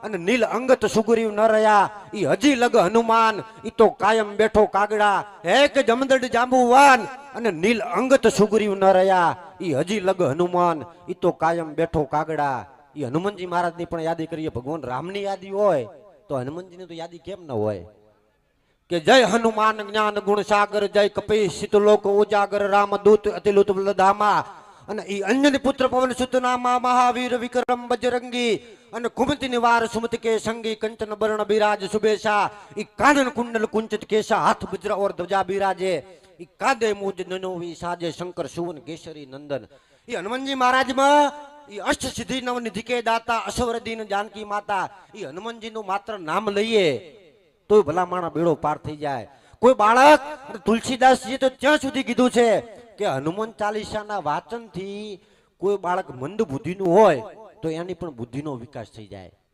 અને નીલ અંગત સુગ્રીવ ન રહ્યા ઈ હજી લગ હનુમાન ઈ તો કાયમ બેઠો કાગડા હે કે જમદડ જાંબુવાન અને નીલ અંગત સુગ્રીવ ન રહ્યા ઈ હજી લગ હનુમાન ઈ તો કાયમ બેઠો કાગડા ઈ હનુમાનજી મહારાજની પણ યાદી કરીએ ભગવાન રામની યાદી હોય તો હનુમાનજીની તો યાદી કેમ ન હોય કે જય હનુમાન જ્ઞાન ગુણ સાગર જય કપી શીતલોક ઉજાગર રામદૂત અતિલુત ધામા અને ઈ અંજની પુત્ર પવન સુત નામા મહાવીર વિક્રમ બજરંગી અને કુમતિ નિવાર સુમતિ કે સંગી કંચન બરણ બિરાજ સુબેશા ઈ કાનન કુંડલ કુંચિત કેશા હાથ વજ્ર ઓર ધ્વજા બિરાજે ઈ કાદે મુજ નનોવી સાજે શંકર સુવન કેસરી નંદન ઈ હનુમાનજી મહારાજમાં ઈ અષ્ટ સિદ્ધિ નવ નિધિ કે દાતા અસવરદીન જાનકી માતા ઈ હનુમાનજીનું માત્ર નામ લઈએ તો ભલા માણા બેડો પાર થઈ જાય કોઈ બાળક તુલસીદાસજી તો ત્યાં સુધી કીધું છે કે હનુમાન ચાલીસાના વાચનથી કોઈ બાળક મંદ બુદ્ધિનું હોય તો એની પણ બુદ્ધિનો વિકાસ થઈ જાય